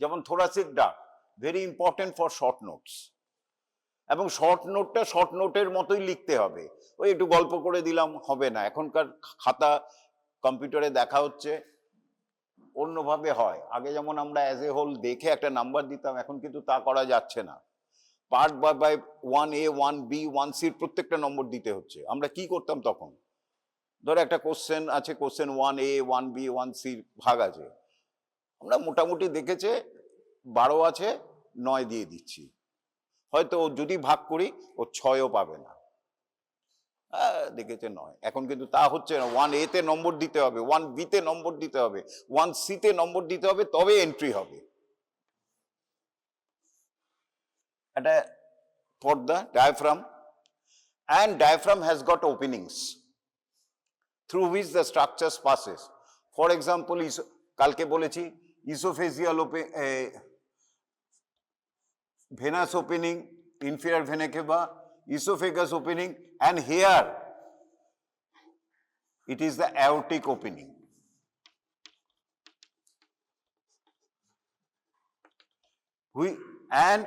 যেমন থোরাসিক ডাক, very important for short notes, এবং শর্ট নোটটা শর্ট নোটের মতোই লিখতে হবে। ওই একটু গল্প করে দিলাম হবে না, এখনকার খাতা কম্পিউটারে দেখা হচ্ছে অন্যভাবে হয়। আগে যেমন আমরা অ্যাজ এ হোল দেখে একটা নাম্বার দিতাম, এখন কিন্তু তা করা যাচ্ছে না। Part by 1A 1B 1C প্রত্যেকটা নম্বর দিতে হচ্ছে। আমরা কি করতাম তখন, ধরো একটা কোশ্চেন আছে, কোশ্চেন 1A 1B 1C ভাগ আছে, আমরা মোটামুটি দেখেছে 12 আছে, 9 দিয়ে দিচ্ছি। হয়তো যদি ভাগ করি ও 6ও পাবে না, দেখেছে 9। এখন কিন্তু তা হচ্ছে না, 1A তে নম্বর দিতে হবে, 1B তে নম্বর দিতে হবে, 1C তে নম্বর দিতে হবে, তবে এন্ট্রি হবে। এটা পর্দা, diaphragm, and diaphragm has got openings through which the structures passes. For example, কালকে বলেছি esophageal venous opening, inferior vena cava, esophagus opening, and here it is the aortic opening. And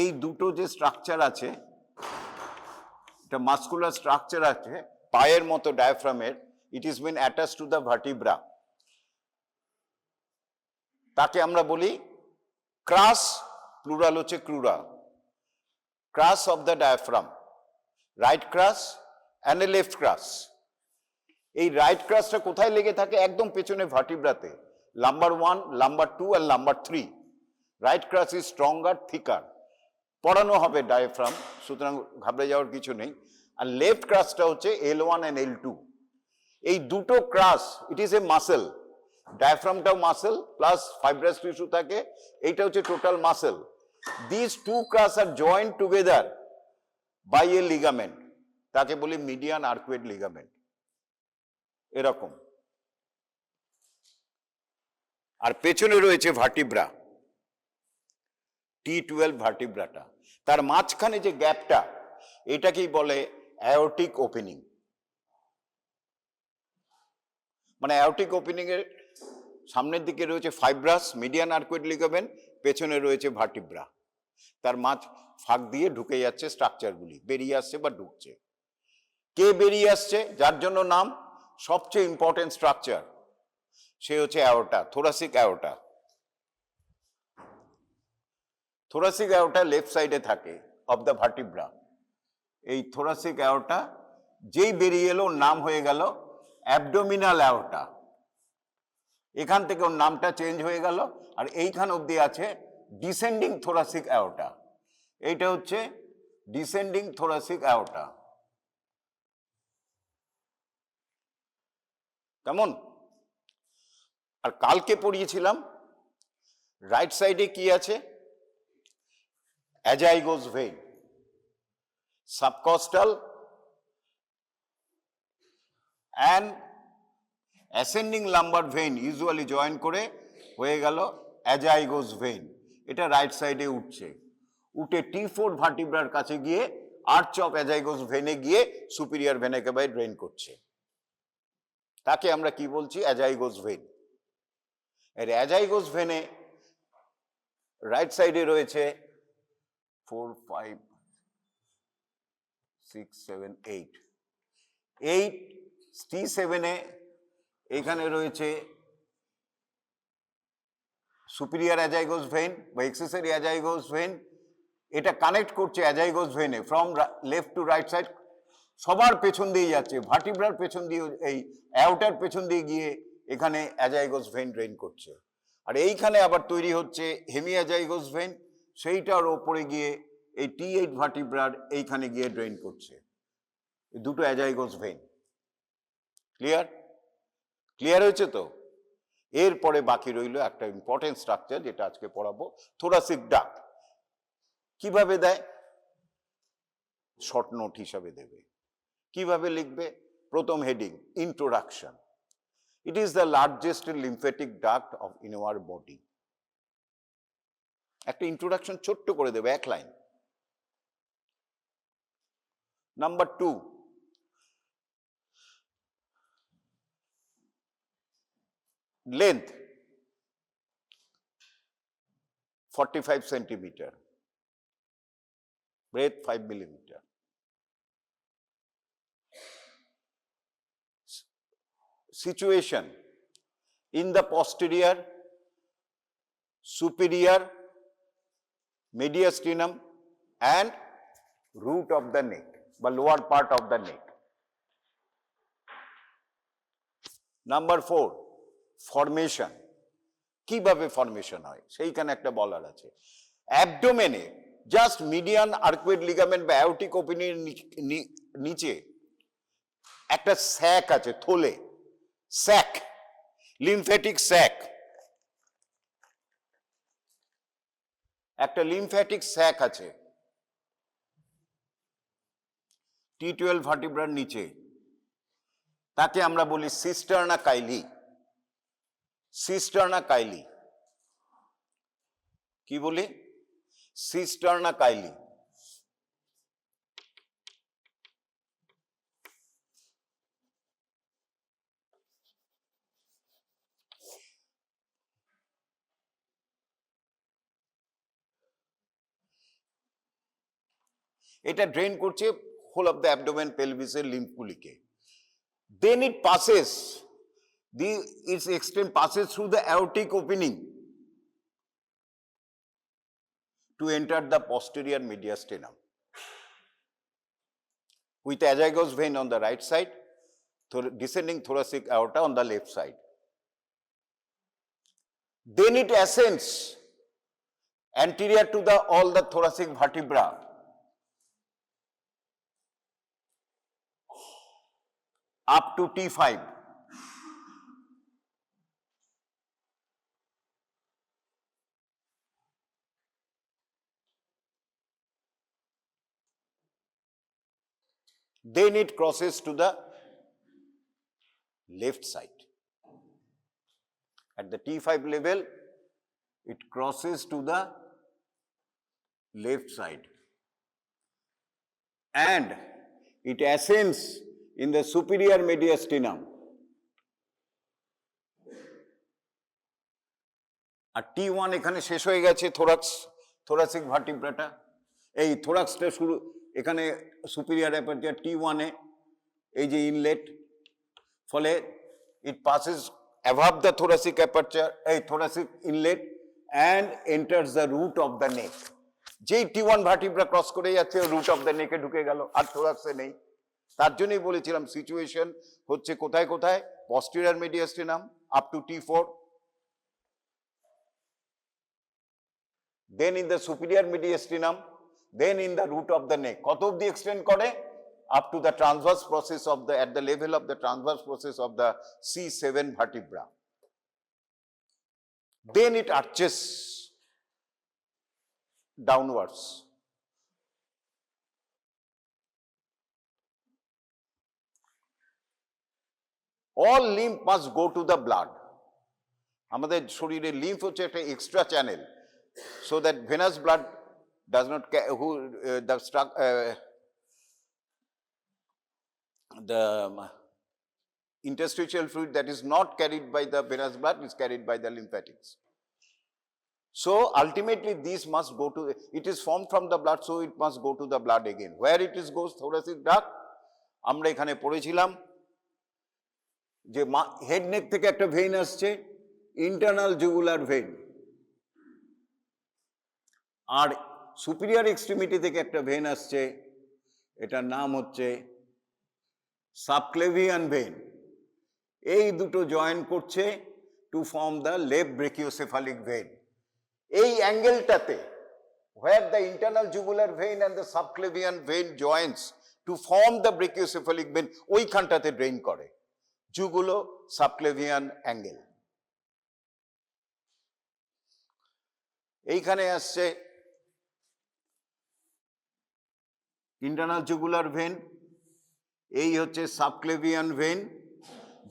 এই দুটো যে স্ট্রাকচার আছে, এটা মাসকুলার স্ট্রাকচার আছে পায়ের মতো ডায়াফ্রামের, it is been attach to the vertebra. তাকে আমরা বলি ক্রাস, প্লুরাল হচ্ছে crura, crus of the diaphragm, right crus and a left crus. এই রাইট ক্রাসটা কোথায় লেগে থাকে, একদম পেছনে ভার্টিব্রাতে, নাম্বার 1, নাম্বার 2 আর number 3। Right crus is stronger, thicker, পড়ানো হবে ডায়াফ্রাম, সুতরাং ঘাবড়ে যাওয়ার কিছু নেই। আর লেফট ক্রাসটা হচ্ছে L1 and L2। এই দুটো crus, it is a muscle, ডায়াফ্রামটাও মাসেল প্লাস ফাইব্রাস টিস্যু থাকে, এইটা হচ্ছে total muscle. This two crus are joint together by a ligament, তাকে বলি মিডিয়ান আর্কুয়েট লিগামেন্ট, এরকম। আর পেছনে রয়েছে ভার্টিব্রা, T12 ভার্টিব্রাটা, তার মাঝখানে যে গ্যাপটা, এটাকেই বলে অ্যাওর্টিক ওপেনিং। মানে অ্যাওর্টিক ওপেনিং এর সামনের দিকে রয়েছে ফাইব্রাস, মিডিয়ান আর্কুয়েট লিগামেন্ট, পেছনে রয়েছে ভার্টিব্রা, তার মাঝ ফাঁক দিয়ে ঢুকে যাচ্ছে স্ট্রাকচারগুলি, বেরিয়ে আসছে বা ঢুকছে। কে বেরিয়ে আসছে, যার জন্য নাম, সবচেয়ে ইম্পর্টেন্ট স্ট্রাকচার, সে হচ্ছে aorta, thoracic aorta. Thoracic aorta left সাইডে থাকে অফ দ্য ভার্টিব্রা। এই থোরাসিক অ্যাওর্টা যেই বেরিয়ে এলো, নাম হয়ে গেল অ্যাবডোমিনাল অ্যাওর্টা। এখান থেকে ওর নামটা চেঞ্জ হয়ে গেল, আর এইখান অবধি আছে ডিসেন্ডিং থোরাসিক অ্যাওর্টা। এইটা হচ্ছে ডিসেন্ডিং থোরাসিক অ্যাওর্টা, কেমন? আর কালকে পড়িয়েছিলাম রাইট সাইডে কি আছে, azygos vein, subcostal and ascending lumbar vein usually join করে হয়ে গেল অ্যাজাইগোস ভেইন। এটা রাইট সাইডে উঠছে, উঠে T4 ভার্টিব্রার কাছে গিয়ে আর্চ অফ অ্যাজাইগোস ভেনে গিয়ে সুপিরিয়র ভেনা ক্যাভায় ড্রেন করছে, তাকে আমরা কি বলছি, অ্যাজাইগোস ভেইন। এর অ্যাজাইগোস ভেনে রাইট সাইডে রয়েছে 4 5 6 7 8 T7 এখানে রয়েছে সুপিরিয়র অ্যাজাইগোস ভেইন বা এক্সেসরি অ্যাজাইগোস ভেইন। এটা কানেক্ট করছে অ্যাজাইগোস ভেইনে from left to right side, সবার পেছন দিয়ে যাচ্ছে, ভার্টিব্রার পেছন দিয়ে, এই অ্যাওর্টার পেছন দিয়ে গিয়ে এখানে অ্যাজাইগোস ভেইন ড্রেন করছে। আর এইখানে আবার তৈরি হচ্ছে হেমি অ্যাজাইগোস ভেইন, সেইটার ওপরে গিয়ে এই T8 ভার্টিব্রার এইখানে গিয়ে ড্রেন করছে। দুটো অ্যাজাইগোস ভেইন। ক্লিয়ার? ক্লিয়ার হয়েছে তো? এরপরে বাকি রইল একটা ইম্পর্টেন্ট স্ট্রাকচার, যেটা আজকে পড়াবো, থোরাসিক ডাক্ট। কিভাবে দেয়? শর্ট নোট হিসাবে দেবে। কিভাবে লিখবে? প্রথম heading, introduction. It is the largest lymphatic duct of in our body. একটা ইন্ট্রোডাকশন ছোট্ট করে দেবে, 1 line. Number 2, length. 45 centimeter, breadth 5 millimeter. Situation in the posterior, superior, mediastinum and root of the neck, the lower part of the neck. Number 4, formation. কিভাবে formation হয় সেইখানে একটা বলার আছে। অ্যাবডোমেনে জাস্ট মিডিয়ান আর্কুয়েড লিগামেন্ট বা অ্যাওটিক ওপেনিংয়ের নিচে একটা স্যাক আছে, থলে, স্যাক, লিমফ্যাটিক স্যাক, একটা লিমফ্যাটিক স্যাক আছে T12 ভার্টিব্রার নিচে, তাকে আমরা বলি সিস্টার্না কাইলি। সিস্টার্না কাইলি কি বলি? Cisterna chyli. এটা ড্রেন করছে হোল অফ দ্য অ্যাবডোমেন পেলভিসের লিম্ফগুলিকে। Then it passes, its extent passes through the aortic opening to enter the posterior mediastinum with azygos vein on the right side, descending thoracic aorta on the left side. Then it ascends anterior to all the thoracic vertebra up to T5. Then it crosses to the left side. At the T5 level, it crosses to the left side. And it ascends in the superior mediastinum. আর T1 এখানে শেষ হয়ে গেছে, thoracic Vertebrata. এই থোরাক্সটা শুরু এখানে superior aperture T1 এ, এই যে ইনলেট, ফলে it passes above the thoracic aperture, এই thoracic inlet and enters the root of the neck. যেই T1 ভার্টিব্রা ক্রস করে যাচ্ছে, রুট অফ দ্য নেকে ঢুকে গেল, আর থোরাক্সে নেই। তার জন্যই বলেছিলাম সিচুয়েশন হচ্ছে কোথায় কোথায়? Posterior mediastinum up to T4, then in the superior mediastinum, then in the root of the neck. কত অব্দি এক্সটেন্ড করে? Up to the transverse process of the, at the level of the transverse process of the C7 vertebra. Then it arches downwards. All lymph must go to the blood. আমাদের শরীরে lymph হচ্ছে একটা extra channel, so that venous blood does not the interstitial fluid that is not carried by the venous blood is carried by the lymphatics. So ultimately this must go to, it is formed from the blood, so it must go to the blood again. Where it is goes? thoracic duct. আমরা এখানে পড়েছিলাম যে head neck থেকে একটা vein আসছে, internal jugular vein, আর superior extremity থেকে একটা vein আসছে, এটার নাম হচ্ছে সাবক্লেভিয়ান ভেইন। এই দুটো জয়েন করছে to form the left brachiocephalic vein. এই অ্যাঙ্গেলটাতে, where the internal jugular vein and the subclavian vein joins to form the brachiocephalic vein, ওইখানটাতে ড্রেন করে, জুগুলো সাবক্লেভিয়ান অ্যাঙ্গেল। এইখানে আসছে ইন্টারনাল জুগুলার ভেন, এই হচ্ছে সাবক্লেভিয়ান ভেন,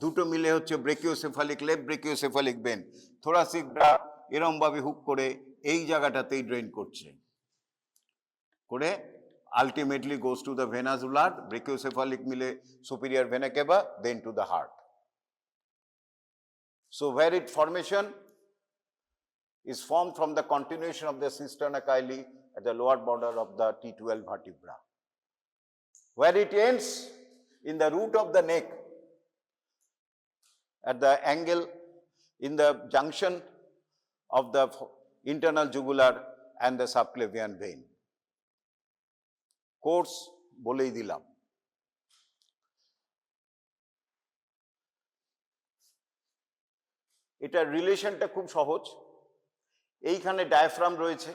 দুটো মিলে হচ্ছে ব্রেকিওসেফালিক, লেফট ব্রেকিওসেফালিক ভেন। থোরাসিকটা এরম ভাবে হুক করে এই জায়গাটাতেই ড্রেন করছে, করে ultimately goes to the venous blood, brachiocephalic মিলে superior vena cava, then to the heart. So where it formation? is formed from the continuation of the cisterna chyli at the lower border of the T12 vertebra, where it ends in the root of the neck at the angle in the junction of the internal jugular and the subclavian vein. Course bolei dilam. এটার রিলেশনটা খুব সহজ। এইখানে diaphragm রয়েছে,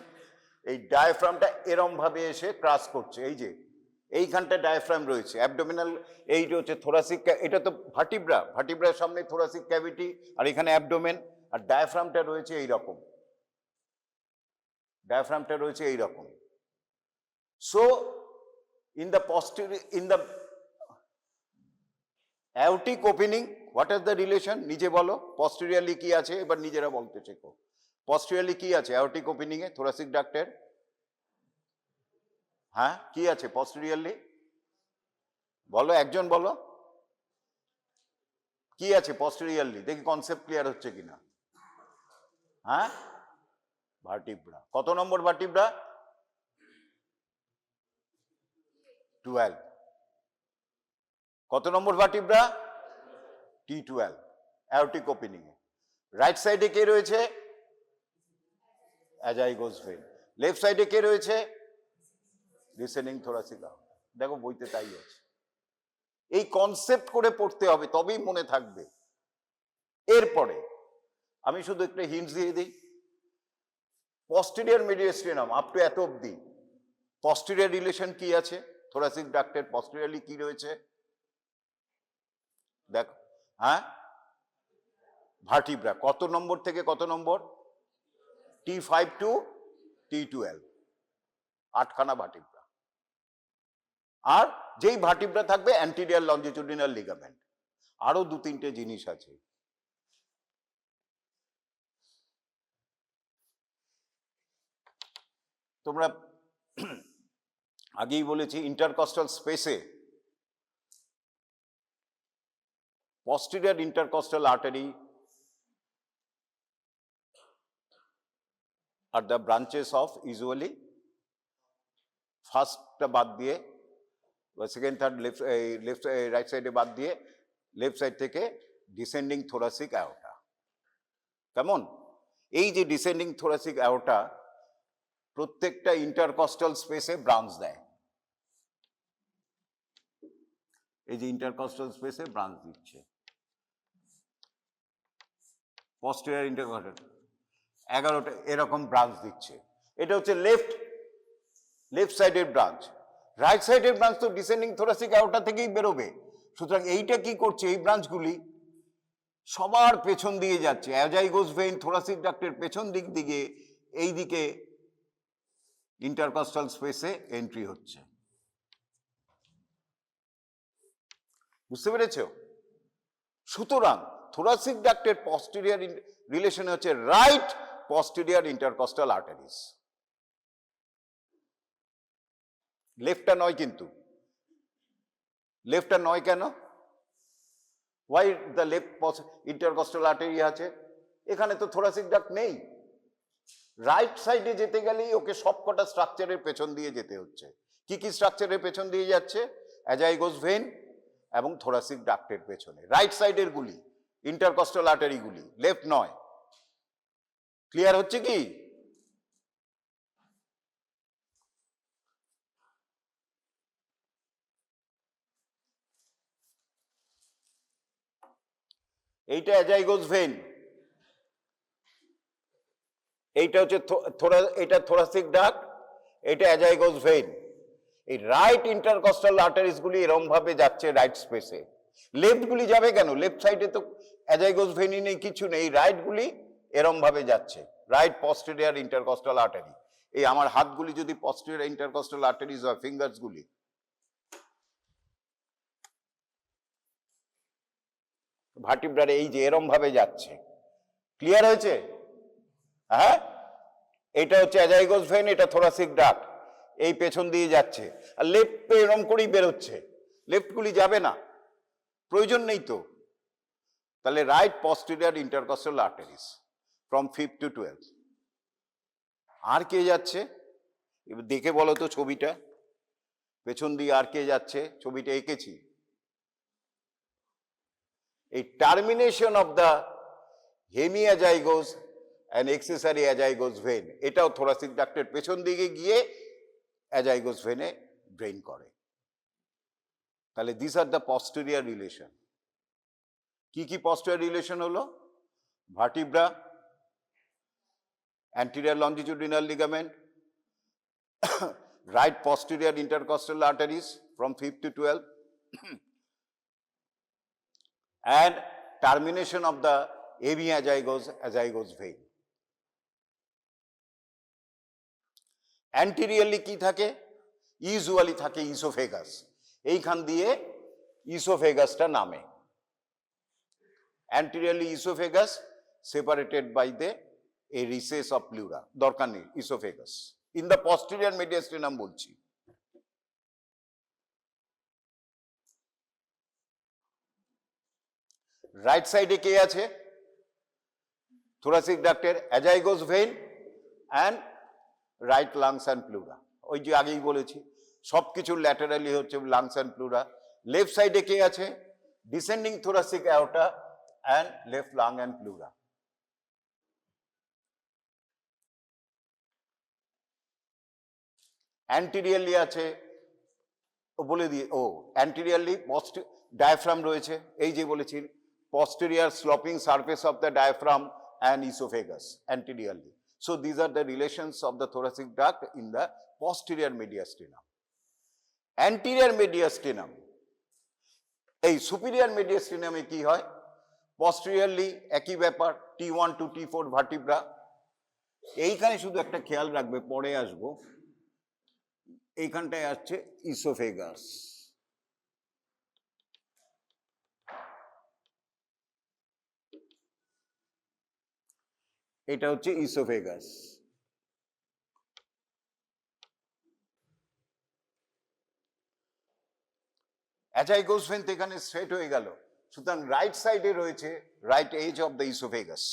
এই ডায়াফ্রামটা এরম ভাবে এসে ক্রাস করছে, এই যে এইখানটা ডায়াফ্রাম রয়েছে, অ্যাবডোমিনাল, এইটা হচ্ছে থোরাসিক, এটা তো ভার্টিব্রা, ভার্টিব্রার সামনে থোরাসিক ক্যাভিটি, আর এখানে অ্যাবডোমেন, আর ডায়াফ্রামটা রয়েছে এইরকম, ডায়াফ্রামটা রয়েছে এইরকম। So in the posterior, in the aortic opening, what is the relation? নিজে বলো, posteriorly কি আছে, এবার নিজেরা বলতে শেখো। posteriorly কি আছে aortic opening এ thoracic ductের? হ্যাঁ, কি আছে posteriorly? বলো, একজন বলো, কি আছে posteriorly? দেখি কনসেপ্ট ক্লিয়ার হচ্ছে কিনা। হ্যাঁ, ভার্টিব্রা। কত নম্বর ভার্টিব্রা? 12। কত নম্বর ভার্টিব্রা? T12, aortic opening এ। রাইট সাইডে কে রয়েছে? অ্যাজাইগোস ভেন। লেফট সাইডে কে রয়েছে? Descending thoracic artery. দেখো বইতে তাই আছে। এই কনসেপ্ট করে পড়তে হবে, তবেই মনে থাকবে। এরপরে আমি শুধু একটা হিন্টস দিয়ে দিই। পস্টেরিয়র মিডিয়াস্টিনাম আপ টু এত অবধি পস্টেরিয়র রিলেশন কি আছে? থোরাসিক ডাক্টের পস্টেরিয়রলি কি রয়েছে? দেখো, হ্যাঁ, ভার্টিব্রা। কত নম্বর থেকে কত নম্বর? T5 two T12, 8খানা vertebra. আর যেই ভার্টিব্রা থাকবে অ্যান্টিরিয়র লঞ্জিটিউডিনাল লিগামেন্ট। আরো 2-3টে জিনিস আছে। তোমরা আগেই বলেছি ইন্টারকস্টাল স্পেসে posterior intercostal artery are the branches of usually ফার্স্টটা বাদ দিয়ে বা সেকেন্ড থার্ড লেফট রাইট সাইডে বাদ দিয়ে লেফট সাইড থেকে ডিসেন্ডিং থোরাসিক অ্যাওর্টা। কেমন? এই যে ডিসেন্ডিং থোরাসিক অ্যাওর্টা প্রত্যেকটা ইন্টারকস্টাল স্পেসে ব্রাঞ্চ দেয়। এই যে ইন্টারকস্টাল স্পেসে ব্রাঞ্চ দিচ্ছে, posterior intercostal 11টা এরকম ব্রাঞ্চ দিচ্ছে। এটা হচ্ছে লেফট সাইডের ব্রাঞ্চ। রাইট সাইডের ব্রাঞ্চ তো ডিসেন্ডিং থোরাসিক অ্যাওর্টা থেকেই বেরোবে। সুতরাং এইটা কি করছে? এই ব্রাঞ্চগুলি সবার পেছন দিয়ে যাচ্ছে, অ্যাজাইগোস ভেইন থোরাসিক ডাক্টের পেছন দিক দিকে এই দিকে ইন্টারকস্টাল স্পেসে এন্ট্রি হচ্ছে। বুঝতে পেরেছ? সুতরাং থোরাসিক ডাক্টের পস্টেরিয়র রিলেশন হচ্ছে রাইট পস্টেরিয়র ইন্টারকস্টাল আর্টারিজ। লেফটটা নয়, কিন্তু লেফটটা নয় কেন? Why the left intercostal artery আছে? এখানে তো থোরাসিক ডাক্ট নেই। রাইট সাইডে যেতে গেলেই ওকে সবকটা স্ট্রাকচারের পেছন দিয়ে যেতে হচ্ছে। কি কি স্ট্রাকচারের পেছন দিয়ে যাচ্ছে? অ্যাজাইগোস ভেন এবং থোরাসিক ডাক্টের পেছনে। রাইট সাইডের গুলি ইন্টারকস্টাল আর্টারি গুলি, লেফট নয়। ক্লিয়ার হচ্ছে কি? এইটা অ্যাজাইগোস ভেন, এইটা হচ্ছে এটা থোরাসিক ডাক্ট, এটা অ্যাজাইগোস ভেন। এই রাইট ইন্টারকস্টাল আর্টারিজ গুলি এরম ভাবে যাচ্ছে রাইট স্পেসে। লেফট গুলি যাবে কেন? লেফট সাইডে তো অ্যাজাইগোস ভেনই নেই, কিছু নেই। রাইট গুলি এরম ভাবে যাচ্ছে, রাইট পস্টেরিয়র ইন্টারকস্টাল আর্টারি। এই আমার হাতগুলি যদি পস্টেরিয়র ইন্টারকস্টাল আর্টারিজ হয়, ফিঙ্গার্স গুলি, ভার্টিব্রারে এই যে এরম ভাবে যাচ্ছে। ক্লিয়ার হয়েছে? হ্যাঁ, এটা হচ্ছে অ্যাজাইগোস ভেন, এটা থোরাসিক ডাক্ট, এই পেছন দিয়ে যাচ্ছে। আর লেফট এরম করেই বেরোচ্ছে, লেফট গুলি যাবে না, প্রয়োজন নেই তো। তাহলে right posterior intercostal arteries from 5th to 12th। আর কে যাচ্ছে এবার দেখে বলো তো ছবিটা, পেছন দিয়ে আর কে যাচ্ছে, ছবিটা এঁকেছি। এই termination of the hemiazygos and accessory azygos vein, এটাও থোরাসিক ডাক্টের পেছন দিকে গিয়ে অ্যাজাইগোস ভেনে ড্রেন করে। তাহলে this are the posterior relation. কি কি পস্টেরিয়র রিলেশন হলো? Vertebra, anterior longitudinal ligament, right posterior intercostal arteries from 5th to 12th, and termination of the hemiazygous vein. Anteriorly কি থাকে? ইউজুয়ালি থাকে ইসোফেগাস, এইখান দিয়ে ইসোফেগাসটা নামে। Anteriorly esophagus separated by a recess of pleura, দরকার নেই esophagus, in the posterior mediastinum বলছি। Right সাইডে কে আছে? thoracic ductের azygos vein and right lungs and pleura, ওই যে আগেই বলেছি সবকিছু ল্যাটারালি হচ্ছে লাংস অ্যান্ড প্লুরা। লেফট সাইডে কে আছে? Descending thoracic aorta and left lung and pleura. Anteriorly আছে বলে দিয়ে, anteriorly diaphragm রয়েছে, এই যে বলেছি posterior sloping surface of the diaphragm and esophagus anteriorly. So these are the relations of the thoracic duct in the posterior mediastinum. Anterior mediastinum, এই superior mediastinum এ কি হয়? posteriorly একই ব্যাপার, T1 to T4 ভার্টিব্রা। এইখানে শুধু একটা খেয়াল রাখবে, পরে আসবো, এইখানটায় আসছে ইসোফেগাস। এটা হচ্ছে ইসোফেগাস। অ্যাজাইগোস ভেন এখানে স্ট্রেট হয়ে গেল, সুতরাং রাইট সাইডে রয়েছে right edge of the oesophagus.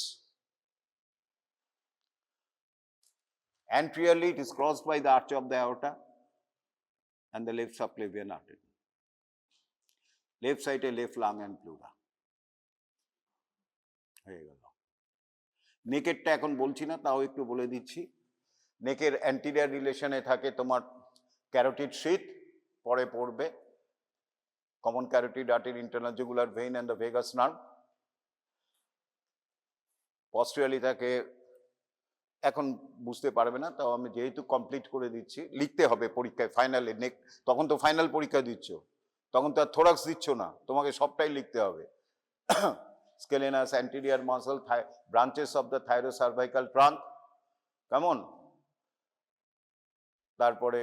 Anteriorly it is crossed by the arch of the aorta and the left subclavian artery. Left side a left lung and pleura হয়ে গেল। নেকেরটা এখন বলছি না, তাও একটু বলে দিচ্ছি। নেকের অ্যান্টিরিয়র রিলেশনে থাকে তোমার ক্যারোটিড শীথ, পরে পড়বে common carotid artery, internal jugular vein and the vagus nerve. Posteriorly থাকে, এখন বুঝতে পারবে না, তাও আমি যেহেতু কমপ্লিট করে দিচ্ছি, লিখতে হবে পরীক্ষায় ফাইনালে। তখন তো ফাইনাল পরীক্ষা দিচ্ছ, তখন তো আর থোরাক্স দিচ্ছ না, তোমাকে সবটাই লিখতে হবে। Scalenus, anterior muscle, branches of the thyrocervical trunk, কেমন? তারপরে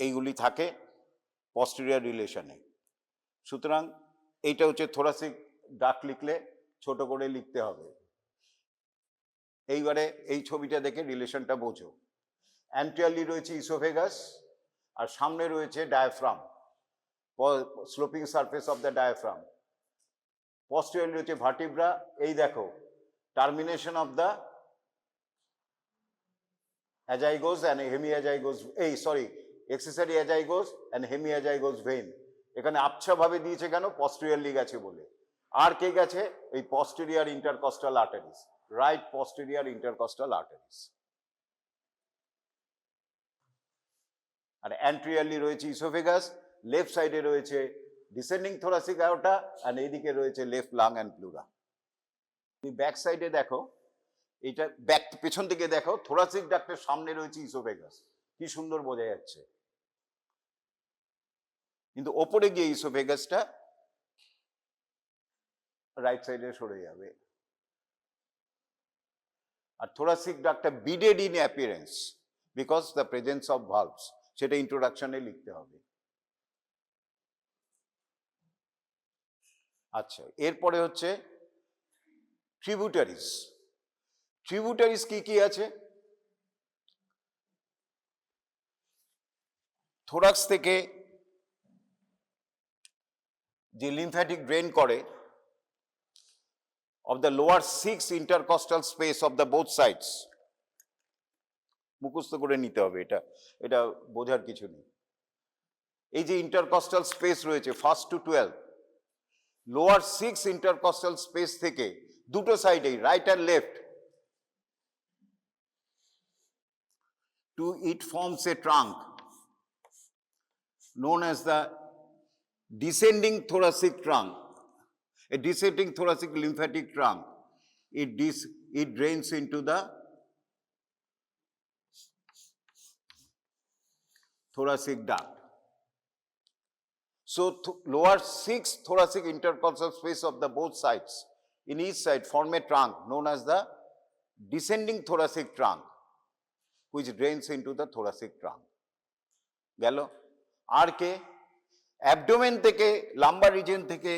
এইগুলি থাকে পস্টেরিয়র রিলেশনে। সুতরাং এইটা হচ্ছে থোরাসিক ডাক্ট, লিখলে ছোট করে লিখতে হবে। এইবারে এই ছবিটা দেখে রিলেশনটা বোঝো। অ্যান্টিরিয়রলি রয়েছে ইসোফেগাস, আর সামনে রয়েছে diaphragm, sloping surface of the diaphragm. Posteriorly রয়েছে ভার্টিব্রা, এই দেখো termination of the azygos and hemiazygos, accessory azygos and hemiazygos vein. এখানে আবছা ভাবে দিয়েছে কেন? পস্টেরিয়রলি গেছে বলে। আর কে গেছে? এই posterior intercostal arteries, right posterior intercostal arteries. আর অ্যান্টিরিয়রলি রয়েছে ইসোফেগাস, লেফট সাইডে রয়েছে ডিসেন্ডিং থোরাসিক আয়োটা, আর এইদিকে রয়েছে লেফট লাং অ্যান্ড প্লুরা। তুমি ব্যাক সাইডে দেখো, এইটা ব্যাক পেছন দিকে দেখো, থোরাসিক ডাক্টের সামনে রয়েছে ইসোফেগাস, কি সুন্দর বোঝা যাচ্ছে। কিন্তু ওপরে গিয়ে ইসোফেগাসটা রাইট সাইডে সরে যাবে। আর থোরাসিক ডাক্টটা beaded in appearance because the presence of valves, সেটা ইন্ট্রোডাকশনে লিখতে হবে। আচ্ছা, এরপরে হচ্ছে ট্রিবিউটারিজ। ট্রিবিউটারিজ কি কি আছে? থোরাক্স থেকে যে লিম্ফ্যাটিক ড্রেন করে, of the lower 6 intercostal space of the both sides. মুখস্থ করে নিতে হবে, এটা বোঝার কিছু নেই। এই যে ইন্টারকস্টাল স্পেস রয়েছে 1st to 12, lower 6 intercostal space থেকে দুটো সাইডেই, রাইট আর left, to it forms a trunk known as the descending thoracic trunk, a descending thoracic lymphatic trunk. It drains into the thoracic duct. So lower 6 thoracic intercostal space of the both sides in each side form a trunk known as the descending thoracic trunk, which drains into the thoracic trunk. গেল। আর কে? Abdomen থেকে, lumbar region থেকে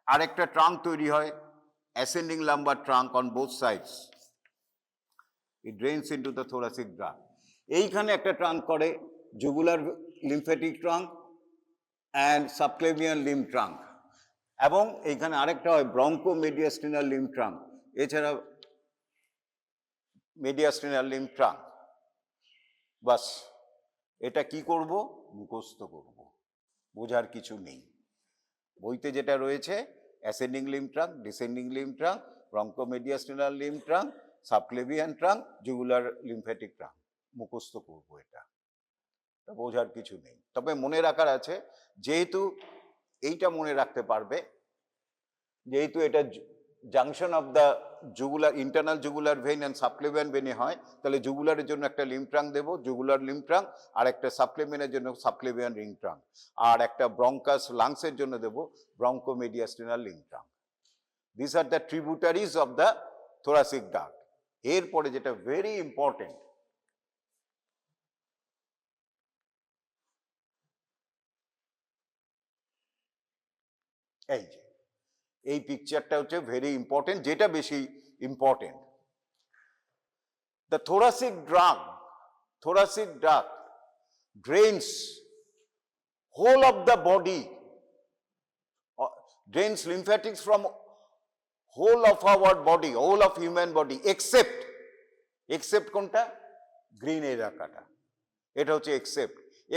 আরেকটা trunk তৈরি হয়, ascending lumbar trunk on both sides. It drains into the thoracic duct. এইখানে একটা ট্রাঙ্ক করে jugular lymphatic trunk and subclavian lymph trunk, এবং এইখানে আরেকটা হয় ব্রঙ্কো মিডিয়াস্টিনাল লিম্ফ ট্রাঙ্ক, এছাড়া মিডিয়াস্টিনাল লিম্ফ ট্রাঙ্ক। বাস, এটা কি করব? মুখস্থ করব, বোঝার কিছু নেই। বইতে যেটা রয়েছে ascending lymph trunk, descending lymph trunk, bronchomediastinal lymph trunk, subclavian trunk, jugular lymphatic trunk, মুখস্থ করব। এটা বোঝার কিছু নেই, তবে মনে রাখার আছে। যেহেতু এইটা মনে রাখতে পারবে, যেহেতু এটা junction of the jugular, internal jugular vein and subclavian ভেইনে হয়, তাহলে জুগুলারের জন্য একটা লিম্ফ ট্রাঙ্ক দেবো, জুগুলার লিম্ফ ট্রাঙ্ক, আর একটা সাবক্লেভিয়ানের জন্য সাবক্লেভিয়ান রিং ট্রাঙ্ক, আর একটা ব্রঙ্কাস লাংসের জন্য দেবো bronchomediastinal lymph trunk. This are the tributaries of the thoracic duct. এরপরে যেটা ভেরি ইম্পর্টেন্ট, এই যে এই পিকচারটা হচ্ছে ভেরি ইম্পর্টেন্ট, যেটা বেশি important. The thoracic duct drains whole of the body, drains lymphatics from whole of our body, whole of human body, except কোনটা? গ্রিন এলাকাটা, এটা হচ্ছে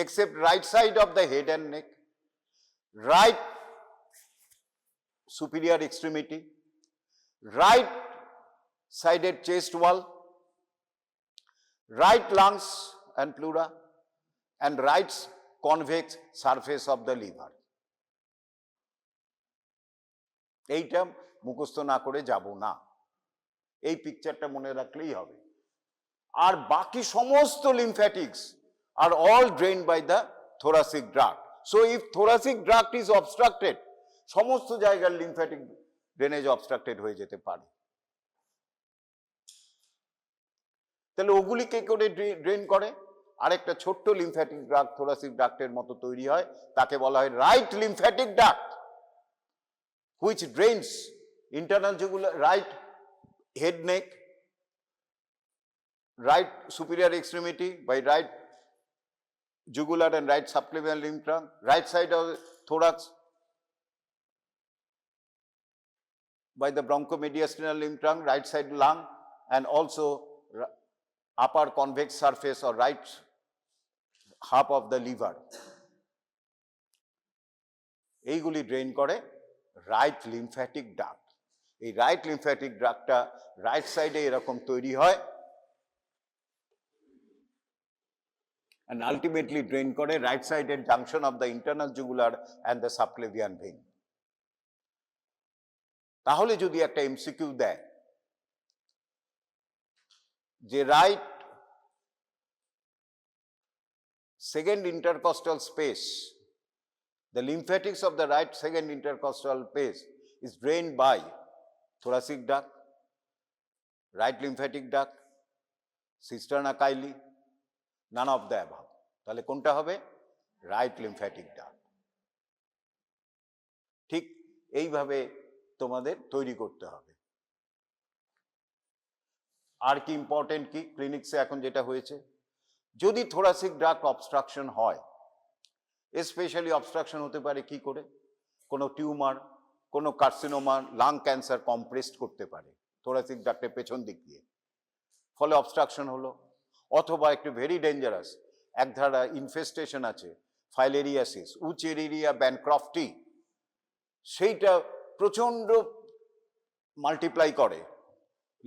except right side of the head and neck, right superior extremity, right sided chest wall, right lungs and pleura, and right convex surface of the liver. এইটা মুখস্থ না করে যাব না, এই পিকচারটা মনে রাখলেই হবে। আর বাকি সমস্ত লিম্ফ্যাটিক্স are all drained by the thoracic duct. So if thoracic duct is obstructed, সমস্ত জায়গার লিম্ফ্যাটিক ড্রেনেজ অবস্ট্রাক্টেড হয়ে যেতে পারে। তাহলে ওগুলি কে করে ড্রেন করে? আরেকটা ছোট্ট লিম্ফ্যাটিক ডাক্ট থোরাসিক ডাক্টের মতো তৈরি হয়, তাকে বলা হয় right lymphatic duct, which drains internal jugular, right head neck, right superior extremity by right jugular and right subclavian lymph trunk, right side of thorax by the bronchomediastinal lymph trunk, right side lung, and also upper convex surface or right half of the liver. এইগুলি drain করে right lymphatic duct. এই right lymphatic ডাক্টটা right সাইডে এরকম তৈরি হয় and ultimately drain করে right sided junction of the internal jugular and the subclavian vein. তাহলে যদি একটা এমসিকিউ দেয় যে right second intercostal space, the lymphatics of the right second intercostal space is drained by thoracic duct, right lymphatic duct, cisterna chyli, none of the above. তাহলে কোনটা হবে? Right lymphatic duct. ঠিক এইভাবে তোমাদের তৈরি করতে হবে। আর কি ইম্পর্টেন্ট কি ক্লিনিক্সে এখন যেটা হয়েছে, যদি থোরাসিক ডাক্ট অবস্ট্রাকশন হয়, স্পেশালি অবস্ট্রাকশন হতে পারে কি করে? কোনো টিউমার, কোনো কার্সিনোমা, লাং ক্যান্সার কম্প্রেসড করতে পারে থোরাসিক ডাক্টের পেছন দিক দিয়ে, ফলে অবস্ট্রাকশন হলো। অথবা একটু ভেরি ডেঞ্জারাস এক ধারা ইনফেস্টেশন আছে, ফাইলেরিয়াসিস, উচেরিরিয়া ব্যানক্রফটি, সেইটা প্রচণ্ড মাল্টিপ্লাই করে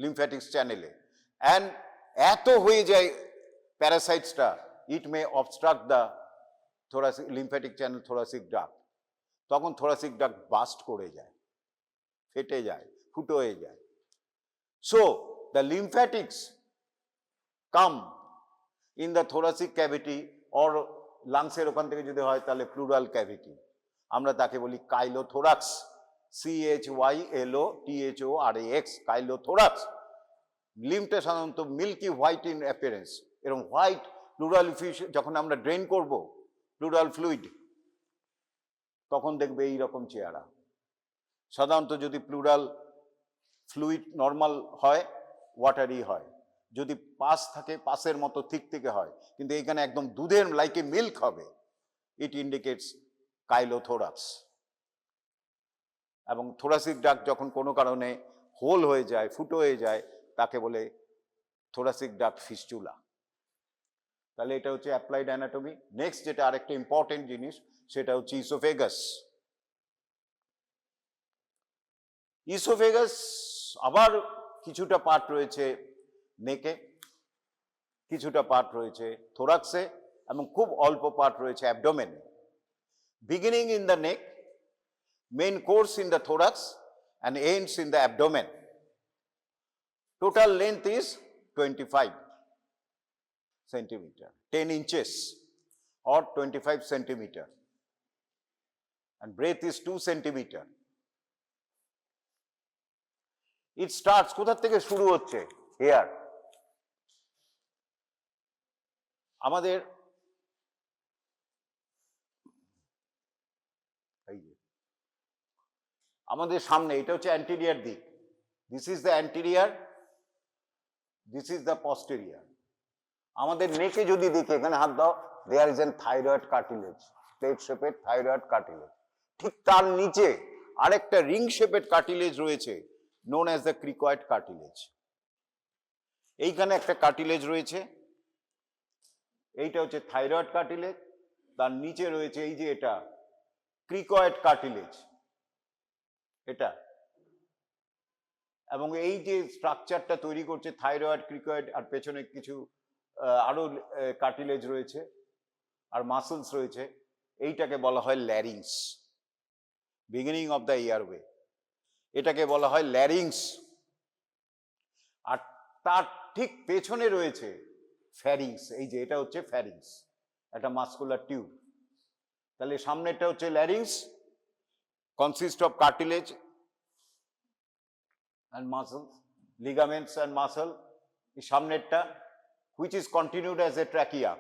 লিমফ্যাটিক্স চ্যানেলে, অ্যান্ড এত হয়ে যায় প্যারাসাইটসটা, it may obstruct the thoracic lymphatic channel, thoracic duct. তখন থোরাসিক ডাক্ট বাস্ট করে যায়, ফেটে যায়, ফুটো হয়ে যায়। So the lymphatics come in the thoracic cavity or লাংসের ওখান থেকে যদি হয় তাহলে প্লুরাল ক্যাভিটি, আমরা তাকে বলি কাইলোথোরাক্স, CHYLOTHORAX, কাইলোথোরাক্স। লিম্ফটা সাধারণত মিল্কি হোয়াইট ইন অ্যাপিয়ারেন্স, এরকম হোয়াইট প্লুরাল ফিউশন। যখন আমরা ড্রেন করব প্লুরাল ফ্লুইড, তখন দেখবে এইরকম চেহারা। সাধারণত যদি প্লুরাল ফ্লুইড নর্মাল হয়, ওয়াটারি হয়, যদি পাস থাকে পাসের মতো ঠিক থেকে হয়, কিন্তু এখানে একদম দুধের লাইকে মিল্ক হবে, ইট ইন্ডিকেটস কাইলোথোরাক্স। এবং থোরাসিক ডাক্ট যখন কোনো কারণে হোল হয়ে যায়, ফুটো হয়ে যায়, তাকে বলে থোরাসিক ডাক্ট ফিস্চুলা। তাহলে এটা হচ্ছে অ্যাপ্লাইড অ্যানাটমি। নেক্সট যেটা আরেকটা ইম্পর্টেন্ট জিনিস, সেটা হচ্ছে ইসোফেগাস। ইসোফেগাস আবার কিছুটা পার্ট রয়েছে নেকে, কিছুটা পার্ট রয়েছে থোরাক্সে, এবং খুব অল্প পার্ট রয়েছে অ্যাবডোমেনে। Beginning in the neck, main course in the thorax, and ends in the abdomen. Total length is 25 centimeter, 10 inches or 25 centimeter, and breadth is 2 centimeter. It starts, কোথা থেকে শুরু হচ্ছে? Here. আমাদের আমাদের সামনে এটা হচ্ছে অ্যান্টেরিয়ার দিক, this is the anterior, this is the posterior. আমাদের নেকে যদি দেখে, এখানে হাত দাও, there is an thyroid cartilage, plate শেপের থাইরয়েড কার্টিলেজ। ঠিক তার নিচে আরেকটা রিং শেপের কার্টিলেজ রয়েছে, known as the cricoid cartilage. এইখানে একটা কার্টিলেজ রয়েছে, এইটা হচ্ছে থাইরয়েড কার্টিলেজ, তার নিচে রয়েছে এই যে এটা ক্রিকয়েড কার্টিলেজ, এটা। এবং এই যে স্ট্রাকচারটা তৈরি করছে থাইরয়েড, ক্রিকয়েড, আর পেছনে কিছু আরো কার্টিলেজ রয়েছে আর মাসলস রয়েছে, এইটাকে বলা হয় larynx, beginning of the airway, এটাকে বলা হয় ল্যারিংস। আর তার ঠিক পেছনে রয়েছে ফ্যারিংস, এই যে এটা হচ্ছে ফ্যারিংস, একটা মাস্কুলার টিউব। তাহলে সামনেরটা হচ্ছে larynx, consist of cartilage and muscles, ligaments and muscle. সামনেরটা which is continued as a trachea.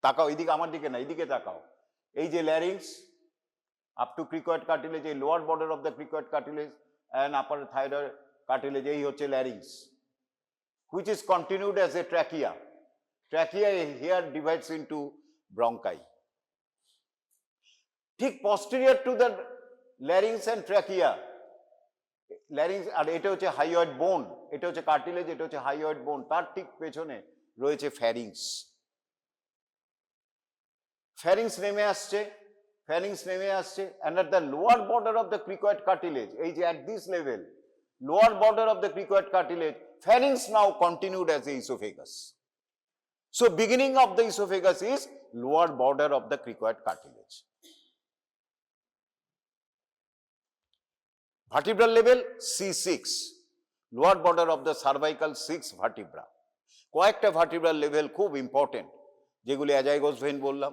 তাকাও এদিকে, আমার দিকে না, এদিকে তাকাও। এই যে larynx up to cricoid cartilage, এই lower border of the cricoid cartilage and upper thyroid cartilage, এই হচ্ছে larynx, which is continued as a trachea. Trachea here divides into bronchi. ঠিক posterior to the larynx and trachea, larynx, আর এটা হচ্ছে হাইওয়েড বোন, এটা হচ্ছে cartilage, এটা হচ্ছে হাইওয়েড বোন, তার ঠিক পেছনে রয়েছে ফ্যারিংস। ফ্যারিংস নেমে আসছে, ফ্যারিংস নেমে আসছে, and at the lower border of the cricoid cartilage, এই যে at this level, lower border of the cricoid cartilage, pharynx now continued as a esophagus. So beginning of the esophagus is lower border of the cricoid cartilage. Vertebral level C6, lower border of the cervical 6 vertebra. কয়েকটা vertebral level খুব important, যেগুলি অ্যাজাইগোস when বললাম,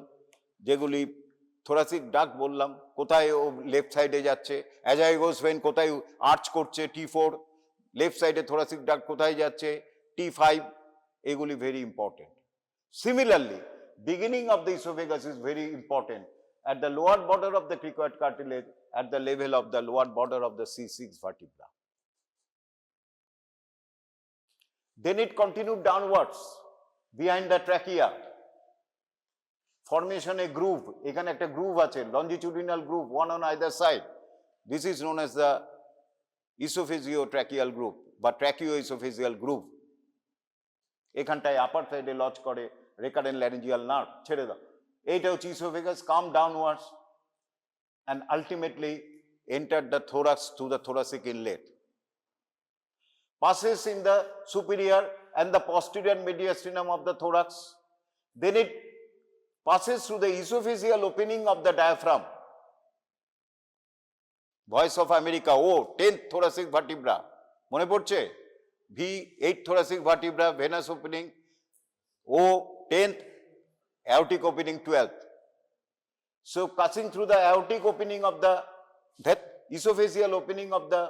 যেগুলি thoracic duct বললাম, কোথায় ও left সাইডে যাচ্ছে, অ্যাজাইগোস when কোথায় আর্চ করছে T4, লেফট সাইডে থোরাসিক ডাক্ট কোথায় যাচ্ছে T5, এগুলি very important. Similarly beginning of the oesophagus is very important at the lower border of the cricoid cartilage, at the level of the lower border of the C6 vertebra. Then it continued downwards behind the trachea, formation a groove, এখানে একটা groove আছে, longitudinal groove, one on either side, This is known as the esophageotracheal groove বা tracheoesophageal groove. এখানটায় আপার সাইডে lodge করে recurrent laryngeal nerve, ছেড়ে দাও। এইটা হচ্ছে oesophagus, come downwards and ultimately enter the thorax through the thoracic inlet. Passes in the superior and the posterior mediastinum of the thorax. Then it passes through the esophageal opening of the diaphragm. Voice of America, O 10th thoracic vertebra. মনে পড়ছে? V 8th thoracic vertebra, venous opening. O 10th, aortic opening 12th. So passing through the aortic opening of that esophageal opening of the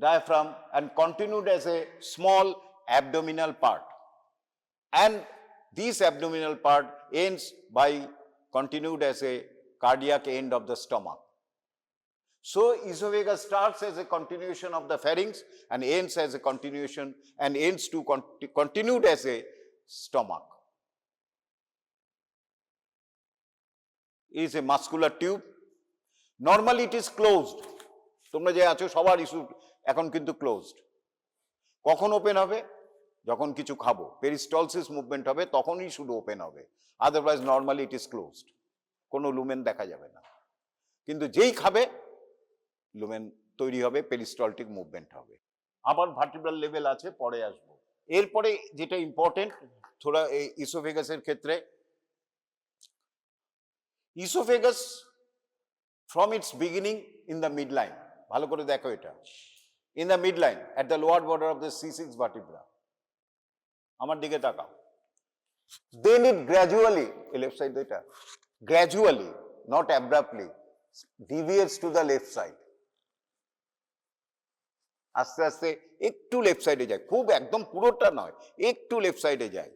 diaphragm and continued as a small abdominal part. And this abdominal part ends by continued as a cardiac end of the stomach. So esophagus starts as a continuation of the pharynx and ends as a continuation and ends to continued as a stomach. It is a muscular tube. Normally it is closed. তোমরা যে আছো সবার issue এখন কিন্তু closed. কখন open হবে? যখন কিছু খাবো, পেরিস্টলসিস মুভমেন্ট হবে, তখনই শুধু ওপেন হবে। Otherwise normally it is closed, কোনো লুমেন দেখা যাবে না। কিন্তু যেই খাবে লুমেন তৈরি হবে, পেরিস্টলটিক মুভমেন্ট হবে। আবার ভার্টিব্রাল লেভেল আছে, পরে আসবো। এরপরে যেটা ইম্পর্টেন্ট থোড়া এই ইসোফেগাসের ক্ষেত্রে, oesophagus from its beginning in the midline, ভালো করে দেখো এটা, in the midline at the lower border of the C6 vertebra, আমার দিকে তাকাও, then it gradually, left side এটা, gradually, not abruptly, deviates to the left side, আস্তে আস্তে একটু লেফট সাইডে যায়, খুব একদম পুরোটা নয়, একটু লেফট সাইডে যায়।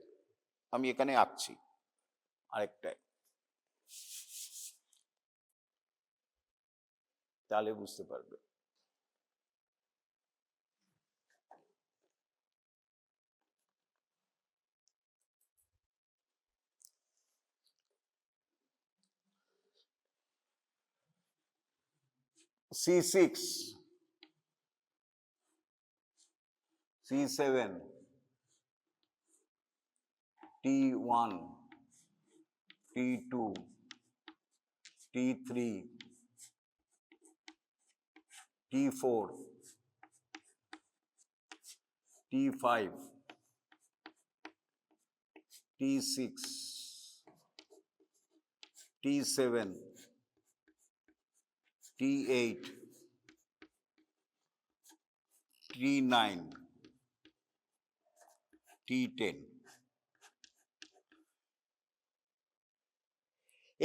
আমি এখানে আঁকছি আরেকটাই, তাহলে বুঝতে পারবে। C6, C7, T1, T2, T3, T4, T5, T6, T7, T8, T9, T10.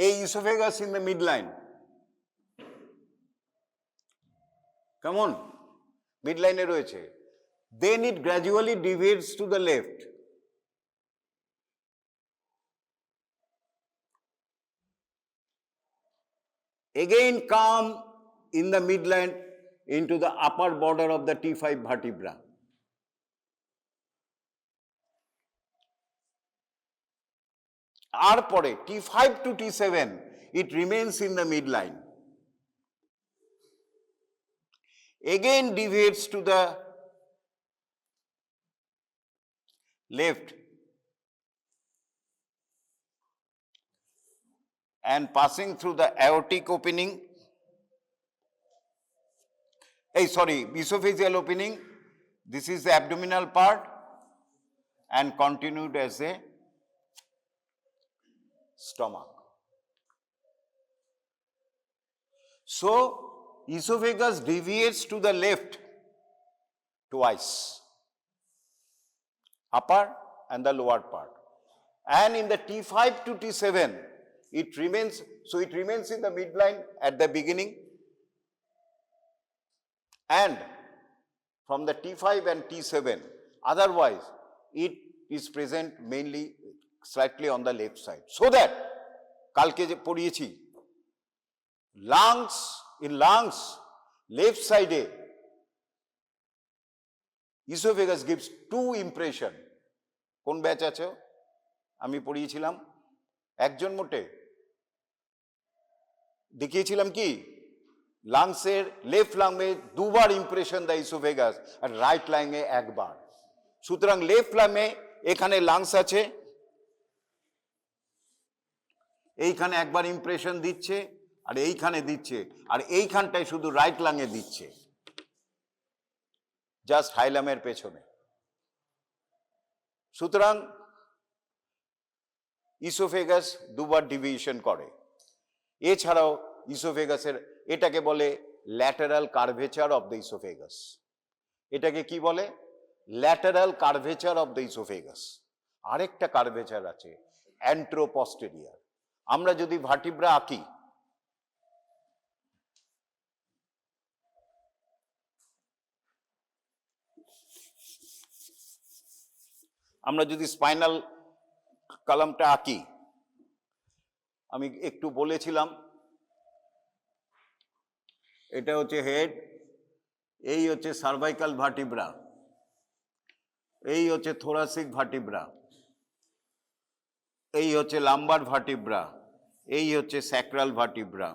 A esophagus in the midline. Come on, midline এ রয়েছে। Then it gradually deviates to the left. Again come in the midline into the upper border of the T5 vertebra. আর পরে T5 to T7, it remains in the midline. Again deviates to the left and passing through the aortic opening, esophageal opening, this is the abdominal part, and continued as a stomach. So esophagus deviates to the left twice, upper and the lower part, and in the T5 to T7 it remains, so it remains in the midline at the beginning, and from the T5 and T7 otherwise it is present mainly slightly on the left side, so that কালকে যে পড়িয়েছি lungs, in lungs left side esophagus gives two impression. কোন batch আছে? আমি পড়িয়েছিলাম একজন মোটে, দেখিয়েছিলাম কি লাংসের left লাংয়ে দুবার ইমপ্রেশন দেয় ইসোফেগাস আর রাইট লাংয়ে একবার। সুতরাং লেফট লাংয়ে এখানে লাংস আছে, এইখানে একবার ইমপ্রেশন দিচ্ছে আর এইখানে দিচ্ছে, আর এইখানটায় শুধু রাইট লাংয়ে দিচ্ছে, জাস্ট হাইলামের পেছনে। সুতরাং ইসোফেগাস দুবার ডিভিশন করে। এছাড়াও ইসোফেগাসের এটাকে বলে lateral curvature of the oesophagus. এটাকে কি বলে? Lateral curvature of the oesophagus. আরেকটা কার্ভেচার আছে অ্যান্ট্রোপস্টেরিয়ার। আমরা যদি ভার্টিব্রা আঁকি, আমরা যদি স্পাইনাল কলামটা আঁকি, আমি একটু বলেছিলাম এটা হচ্ছে হেড, এই হচ্ছে সার্ভাইকাল ভার্টিব্রা, এই হচ্ছে থোরাসিক ভার্টিব্রা, এই হচ্ছে লাম্বার ভার্টিব্রা, এই হচ্ছে স্যাক্রাল ভার্টিব্রা।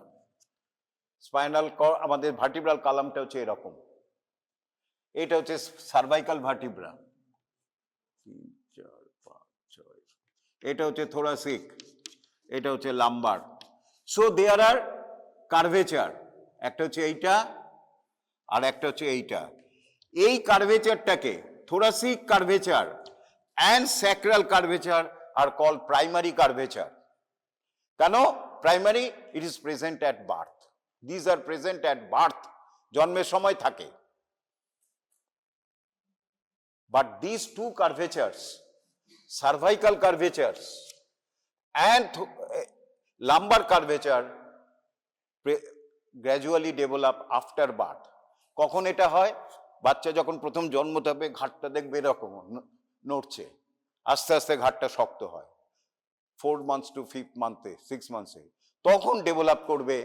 স্পাইনাল আমাদের ভার্টিব্রাল কলামটা হচ্ছে এরকম। এটা হচ্ছে সার্ভাইকাল ভার্টিব্রা, 3, 4, 5, 6, এটা হচ্ছে থোরাসিক, এটা হচ্ছে lumbar. So there are curvature, একটা হচ্ছে এইটা আর একটা হচ্ছে এইটা। এই কার্ভেচারটাকে thoracic curvature and sacral curvature are call primary curvature. কেন primary? It is present at birth. This are present at birth, জন্মের সময় থাকে। But this two curvatures, cervical curvatures and lumbar curvature, gradually develop after birth. কখন এটা হয়? বাচ্চা যখন প্রথম জন্ম হবে, ঘাটটা দেখবে এরকম নড়ছে, আস্তে আস্তে ঘাটটা শক্ত হয়। 4 months to 5th month-এ, 6 months-এ তখন ডেভেলপ করবে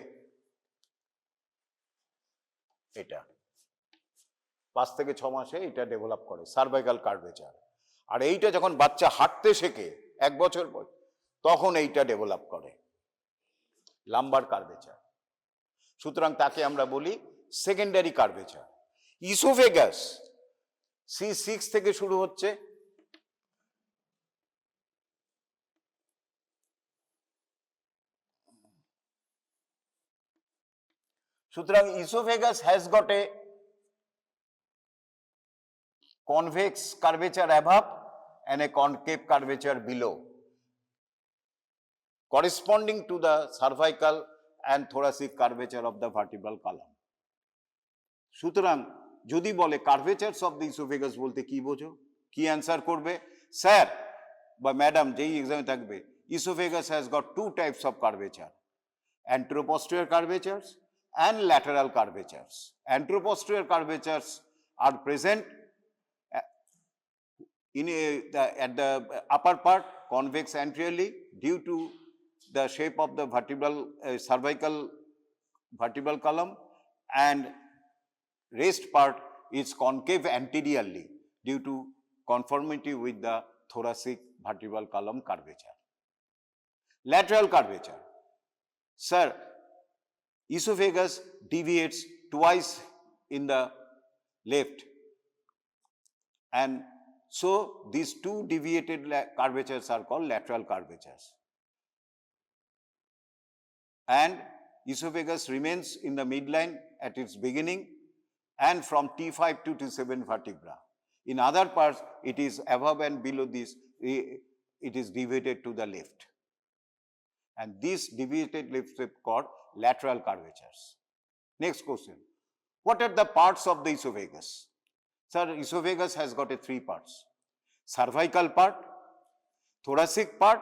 এটা। 5 থেকে 6 মাসে এটা ডেভেলপ করে সার্ভাইকাল কার্ভেচার। আর এইটা যখন বাচ্চা হাঁটতে শেখে 1 বছর পর, তখন এইটা ডেভেলপ করে লাম্বার কার্ভেচার। সুতরাং তাকে আমরা বলি সেকেন্ডারি কার্ভেচার। ইসোফেগাস C6 থেকে শুরু হচ্ছে, সুতরাং esophagus has got a convex curvature above and a concave curvature below, corresponding to the cervical and thoracic curvature of the vertebral column. সুতরাং যদি বলে কার্ভেচারস অফ দ্য ইসোফেগাস বলতে কি বোঝো, কি অ্যান্সার করবে? স্যার বা ম্যাডাম যেই এক্সামে থাকবে, oesophagus has got 2 types of curvature, anteroposterior curvatures and lateral curvatures. Anteroposterior curvatures are present at the upper part, convex anteriorly, due to the shape of the cervical vertebral column, and rest part is concave anteriorly due to conformity with the thoracic vertebral column curvature. Lateral curvature. Sir, esophagus deviates twice in the left, and so these 2 deviated curvatures are called lateral curvatures. And esophagus remains in the midline at its beginning and from T5 to T7 vertebra. In other parts, it is above and below this, it is deviated to the left. And these deviated left are called lateral curvatures. Next question. What are the parts of the esophagus? Sir, esophagus has got 3 parts. Cervical part, thoracic part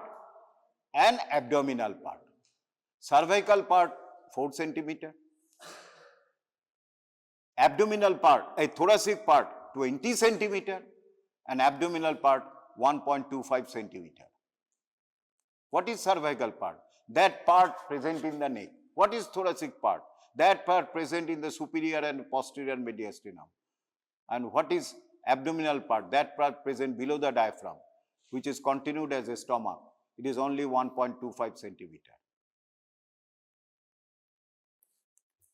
and abdominal part. Cervical part 4 centimeter. Abdominal part, a thoracic part 20 centimeter and abdominal part 1.25 centimeter. What is cervical part? That part present in the neck. What is thoracic part? That part present in the superior and posterior mediastinum. And what is abdominal part? That part present below the diaphragm, which is continued as a stomach. It is only 1.25 centimeter.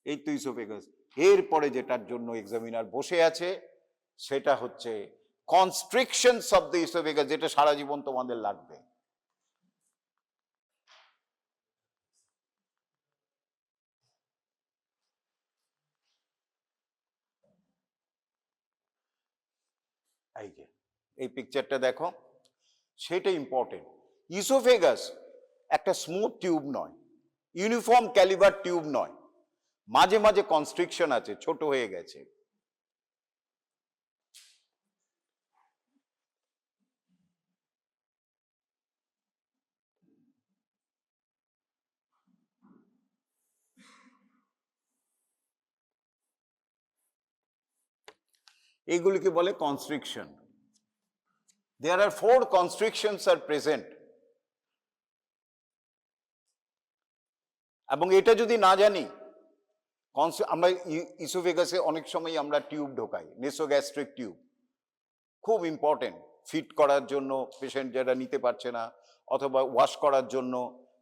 এই তো oesophagus. এরপরে যেটার জন্য examiner বসে আছে সেটা হচ্ছে কনস্ট্রিকশনস of the oesophagus, যেটা সারা জীবন তোমাদের লাগবে। এই যে এই পিকচারটা দেখো, সেটা ইম্পর্টেন্ট। ইসোফেগাস একটা স্মুথ টিউব নয়, ইউনিফর্ম ক্যালিবার টিউব নয়, মাঝে মাঝে কনস্ট্রিকশন আছে, ছোট হয়ে গেছে। এইগুলিকে বলে constriction. There are 4 constrictions are present. এবং এটা যদি না জানি, আমরা ইসোফেগাসে অনেক সময় আমরা টিউব ঢোকাই, নেসোগ্যাস্ট্রিক টিউব, খুব ইম্পর্টেন্ট ফিট করার জন্য, পেশেন্ট যারা নিতে পারছে না, অথবা ওয়াশ করার জন্য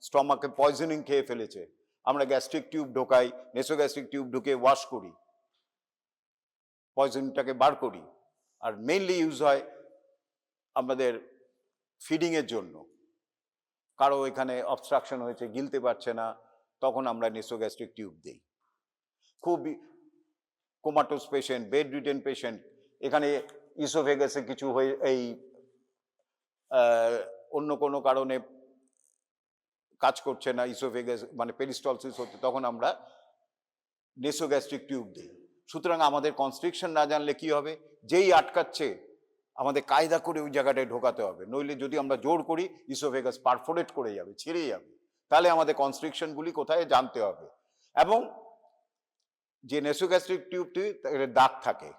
স্টমাকে পয়জনিং খেয়ে ফেলেছে, আমরা গ্যাস্ট্রিক টিউব ঢোকাই, নেসোগ্যাস্ট্রিক টিউব ঢুকে ওয়াশ করি, পয়জনটাকে বার করি। আর মেইনলি ইউজ হয় আমাদের ফিডিং এর জন্য। কারো এখানে অবস্ট্রাকশন হয়েছে, গিলতে পারছে না, তখন আমরা নেসোগ্যাস্ট্রিক টিউব দিই। খুব কোমাটোস পেশেন্ট, বেড রিডেন পেশেন্ট, এখানে ইসোফেগাসে কিছু হয়ে এই অন্য কোনো কারণে কাজ করছে না, ইসোফেগাস মানে পেরিস্টলসিস হচ্ছে, তখন আমরা নেসোগ্যাস্ট্রিক টিউব দিই। সুতরাং আমাদের কনস্ট্রিকশন না জানলে কি হবে, যেই আটকাচ্ছে আমাদের কায়দা করে ওই জায়গাটায় ঢোকাতে হবে, নইলে যদি আমরা জোর করি ইসোফেগাস পারফোরেট করে যাবে, ছিঁড়ে যাবে। তাহলে আমাদের কনস্ট্রিকশনগুলি কোথায় জানতে হবে। এবং যে নেসোগ্যাস্ট্রিক টিউবটি দাগ থাকে,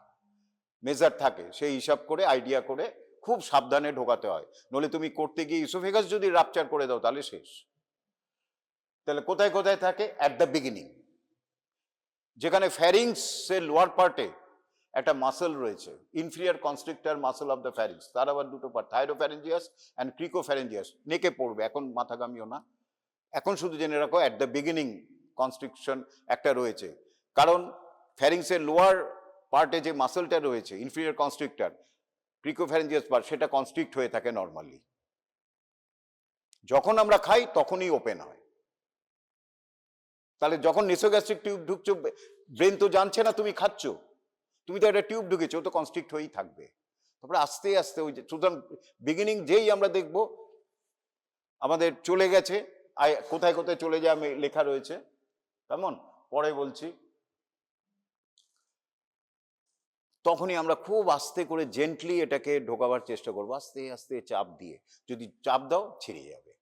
মেজার থাকে, সেই হিসাব করে আইডিয়া করে খুব সাবধানে ঢোকাতে হয়, নইলে তুমি করতে গিয়ে ইসোফেগাস যদি রাপচার করে দাও তাহলে শেষ। তাহলে কোথায় কোথায় থাকে? অ্যাট দ্য বিগিনিং, যেখানে ফ্যারিংসের লোয়ার পার্টে একটা মাসল রয়েছে, inferior constrictor muscle of the ফ্যারিংস, তার আবার দুটো পার্ট, থাইরোফ্যারেঞ্জিয়াস অ্যান্ড ক্রিকোফ্যারেঞ্জিয়াস। নেকে পড়বে, এখন মাথাগামিও না, এখন শুধু জেনে রাখো অ্যাট দ্য বিগিনিং কনস্ট্রিকশন একটা রয়েছে। কারণ ফ্যারিংসের লোয়ার পার্টে যে মাসলটা রয়েছে, ইনফিরিয়র কনস্ট্রিক্টর, ক্রিকোফ্যারেঞ্জিয়াস পার্ট, সেটা কনস্ট্রিক্ট হয়ে থাকে নর্মালি। যখন আমরা খাই তখনই ওপেন হয়। তাহলে যখন নেসোগ্যাস্ট্রিক টিউব ঢুকছো, ব্রেন তো জানছে না তুমি খাচ্ছ, তুমি তো একটা টিউব ঢুকেছো, তো কনস্ট্রিক্ট হয়েই থাকবে। তারপরে আস্তে আস্তে ওই যে, সুতরাং বিগিনিং যেই আমরা দেখবো আমাদের চলে গেছে, কোথায় কোথায় চলে যায় আমি লেখা রয়েছে, কেমন পরে বলছি, তখনই আমরা খুব আস্তে করে জেন্টলি এটাকে ঢোকাবার চেষ্টা করবো, আস্তে আস্তে চাপ দিয়ে। যদি চাপ দাও ছিঁড়ে যাবে,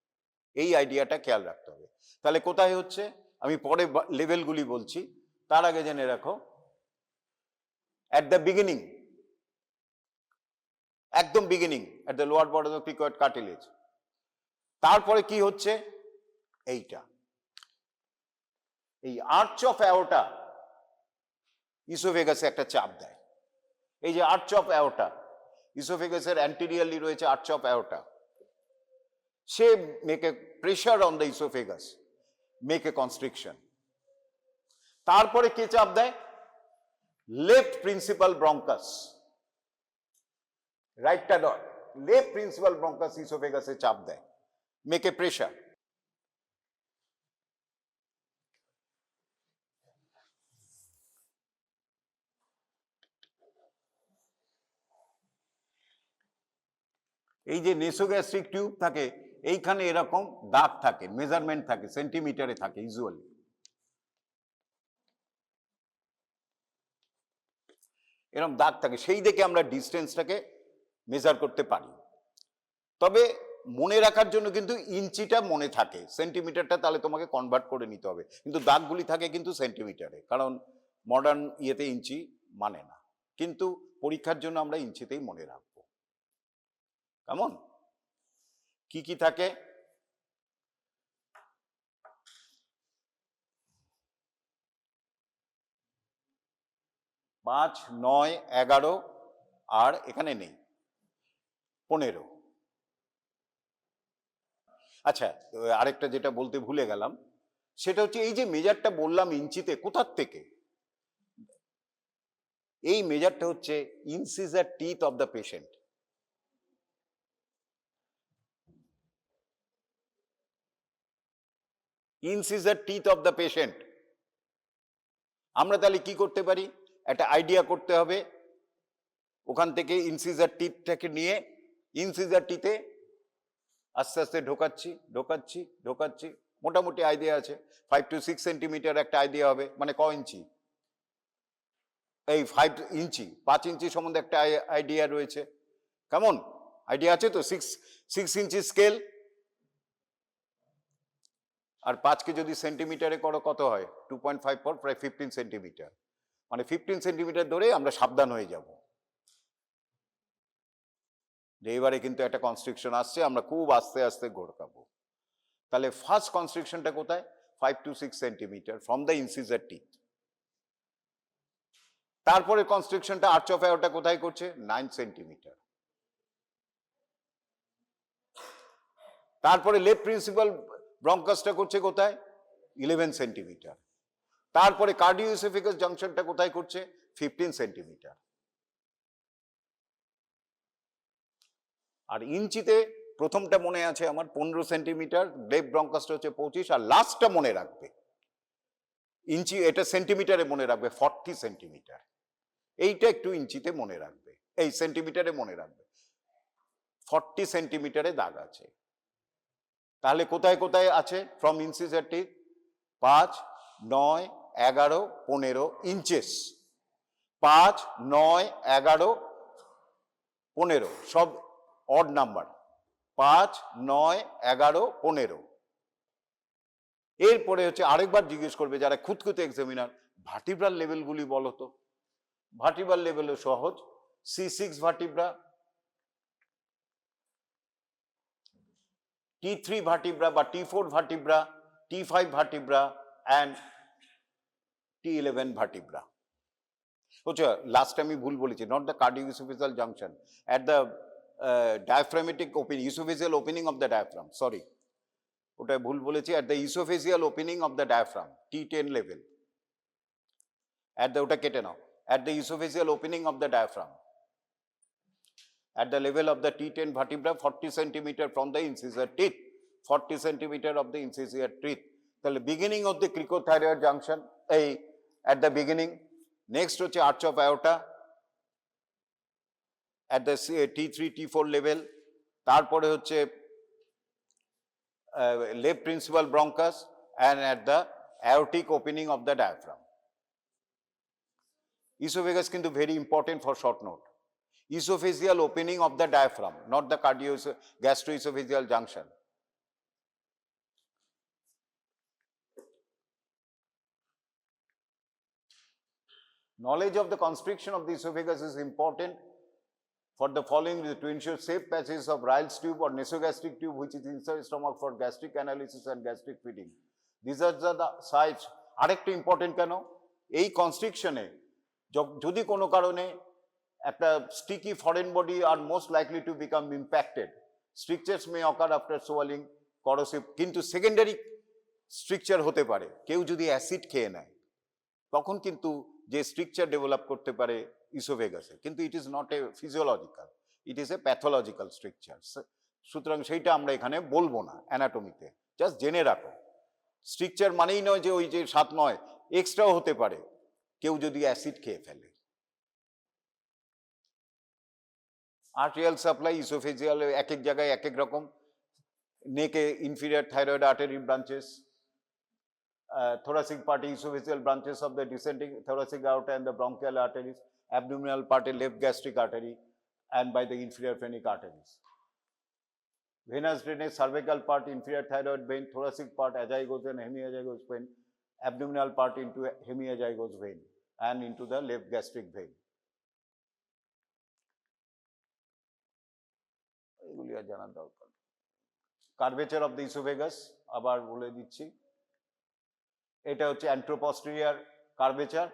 এই আইডিয়াটা খেয়াল রাখতে হবে। তাহলে কোথায় হচ্ছে আমি পরে লেভেলগুলি বলছি, তার আগে জেনে রাখো অ্যাট দ্য বিগিনিং, একদম beginning, at the lower border of the cricoid cartilage. তারপরে কি হচ্ছে, এইটা এই আর্চ অফ অ্যাওর্টা ইসোফেগাসে একটা চাপ দেয়। এই যে আর্চ অফ অ্যাওর্টা, ইসোফেগাসের অ্যান্টিরিয়রলি রয়েছে arch of aorta, say make a pressure on the oesophagus, make a constriction. তারপরে কে চাপ দেয়? লেফট প্রিন্সিপাল ব্রঙ্কাস, রাইটটা নয়, লেফট প্রিন্সিপাল ব্রঙ্কাস ইসোফেগাসে চাপ দেয়, মেক এ প্রেশার। এই যে নেসোগ্যাস্ট্রিক টিউব থাকে, এইখানে এরকম দাগ থাকে, মেজারমেন্ট থাকে, সেন্টিমিটারে থাকে ইউজুয়ালি। এরকম দাগ থাকে, সেই দেখে আমরা ডিস্টেন্সটাকে মেজার করতে পারি। তবে মনে রাখার জন্য কিন্তু ইঞ্চিটা মনে থাকে, সেন্টিমিটারটা তাহলে তোমাকে কনভার্ট করে নিতে হবে, কিন্তু দাগগুলি থাকে কিন্তু সেন্টিমিটারে, কারণ মডার্ন ইয়েতে ইঞ্চি মানে না, কিন্তু পরীক্ষার জন্য আমরা ইঞ্চিতেই মনে রাখবো। কেমন? কি কি থাকে? 5, 9, 11, আর এখানে নেই 15। আচ্ছা, আরেকটা যেটা বলতে ভুলে গেলাম, সেটা হচ্ছে এই যে মেজারটা বললাম ইঞ্চিতে, কোথার থেকে? এই মেজারটা হচ্ছে incisor teeth of the patient. Incisor teeth of the patient. আমরা তাহলে কি করতে পারি? একটা আইডিয়া করতে হবে। ওখান থেকে ইনসিজার টিথটাকে নিয়ে ইনসিজার টিথে আস্তে আস্তে ঢোকাচ্ছি ঢোকাচ্ছি ঢোকাচ্ছি, মোটামুটি আইডিয়া আছে 5 to 6 সেন্টিমিটার একটা আইডিয়া হবে, মানে ক ইঞ্চি? এই 5 ইঞ্চি, 5 ইঞ্চি সম্বন্ধে একটা আইডিয়া রয়েছে। কেমন আইডিয়া আছে তো? 6 ইঞ্চি স্কেল, আর 5কে যদি সেন্টিমিটারে করো কত হয়? 2.5 পর প্রায় 15 সেন্টিমিটার, মানে 15 সেন্টিমিটার ধরে আমরা সাবধান হয়ে যাব যে এবারে কিন্তু একটা কনস্ট্রিকশন আসছে, আমরা খুব আস্তে আস্তে ঘোরকাবো। তাহলে ফার্স্ট কনস্ট্রিকশনটা কোথায়? 5 to 6 centimetre from the incisor teeth. তারপরে কনস্ট্রিকশনটা আর্চ অফ অ্যাওর্টা কোথায় করছে? 9 সেন্টিমিটার। তারপরে লেফট প্রিন্সিপাল ব্রঙ্কাসটা করছে কোথায়? 11 সেন্টিমিটার। তারপরে কার্ডিওইসোফেগাস জাংশনটা কোথায় করছে? 15 সেন্টিমিটার। আর ইঞ্চিতে প্রথমটা মনে আছে আমার 15 সেন্টিমিটার, লেফট ব্রঙ্কাসটা হচ্ছে 25, আর লাস্টটা মনে রাখবে ইঞ্চি, এটা সেন্টিমিটারে মনে রাখবে 40 সেন্টিমিটার। এইটা একটু ইঞ্চিতে মনে রাখবে, এই সেন্টিমিটারে মনে রাখবে 40 সেন্টিমিটারে দাগ আছে। তাহলে কোথায় কোথায় আছে? From incisor teeth 5, 9, 11, 15 inches. 5, 9, 11, 15 সব অড নাম্বার। 5, 9, 11, 15। এরপরে হচ্ছে আরেকবার জিজ্ঞেস করবে যারা খুঁতখুঁতে এক্সামিনার, ভার্টিব্রাল লেভেলগুলি বলো তো। ভার্টিব্রাল লেভেলও সহজ, C6 ভার্টিব্রা, T3 ভার্টিব্রা বা T4 vertebra, T5 vertebra and T11 vertebra. হচ্ছে লাস্ট আমি ভুল বলেছি, not the cardiooesophageal junction, at the diaphragmatic opening, oesophageal opening of the diaphragm, sorry ওটা ভুল বলেছি, at the oesophageal opening of the diaphragm, T10 level, at the, ওটা কেটে নাও, at the oesophageal opening of the diaphragm, at the level of the T10 vertebra, 40 centimeter from the incisor teeth, 40 centimeter of the incisor teeth. তাহলে beginning of the cricothyroid junction, এই at the beginning. Next হচ্ছে arch of aorta at the T3 T4 level. তারপরে হচ্ছে left principal bronchus and at the aortic opening of the diaphragm. Esophagus কিন্তু very important for short note. Esophageal opening of the diaphragm, not the gastroesophageal junction. Knowledge of the constriction of the esophagus is important for the following reason: to ensure safe passage of Ryle's tube or nasogastric tube which is inside the stomach for gastric analysis and gastric feeding. These are the sites. আরেকটা important কেন? এই কনস্ট্রিকশনে যদি কোনো কারণে একটা sticky foreign body are most likely to become impacted, strictures may occur after swallowing corrosive, কিন্তু secondary stricture হতে পারে। কেউ যদি অ্যাসিড খেয়ে নেয় তখন কিন্তু যে স্ট্রিকচার ডেভেলপ করতে পারে ইসোফেগাসে, কিন্তু it is not a physiological, it is A pathological stricture. সুতরাং সেইটা আমরা এখানে বলবো না অ্যানাটমিতে, জাস্ট জেনে রাখো। স্ট্রিকচার মানেই নয় যে ওই যে 7, 9 এক্সট্রাও হতে পারে কেউ যদি অ্যাসিড খেয়ে ফেলে। আর্টেরিয়াল সাপ্লাই ইসোফেজিয়াল এক এক জায়গায় এক এক রকম। নেকে inferior thyroid artery branches, thoracic part esophageal branches of the descending thoracic aorta and the bronchial arteries, abdominal part left gastric artery and by the inferior phrenic arteries. Venous drainage, cervical part inferior thyroid vein, thoracic part azygos and hemiazygos vein, abdominal part into hemiazygos vein and into the left gastric vein. এগুলি আর জানার দরকার। Curvature of the oesophagus আবার বলে দিচ্ছি, এটা হচ্ছে অ্যান্ট্রোপোস্টেরিয়র curvature.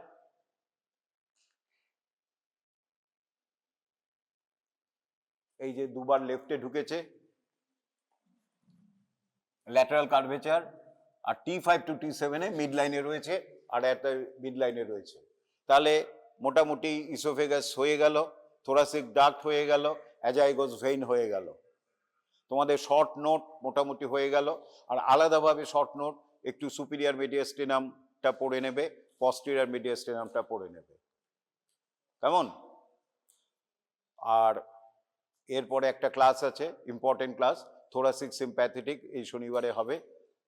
এই যে দুবার লেফটে ঢুকেছে, ল্যাটারাল কার্ভেচার, আর T5 to T7 মিড লাইনে রয়েছে, আর একটা মিড লাইনে রয়েছে। তাহলে মোটামুটি ইসোফেগাস হয়ে গেল, থোরাসিক ডাক্ট হয়ে গেল, অ্যাজাইগোস ভেইন হয়ে গেল। তোমাদের শর্ট নোট মোটামুটি হয়ে গেল। আর আলাদাভাবে শর্ট নোট একটু সুপিরিয়র মিডিয়াস্টেনামটা পড়ে নেবে, পস্টেরিয়র মিডিয়াস্টেনামটা পড়ে নেবে, কেমন? আর এরপরে একটা ক্লাস আছে, ইম্পর্টেন্ট ক্লাস, থোরাসিক সিম্প্যাথেটিক, এই শনিবারে হবে।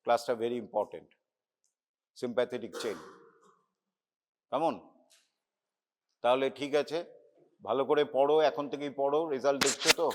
ক্লাসটা ভেরি ইম্পর্টেন্ট, সিম্প্যাথেটিক চেইন, কেমন? তাহলে ঠিক আছে, ভালো করে পড়ো, এখন থেকেই পড়ো, রেজাল্ট দেখছো তো।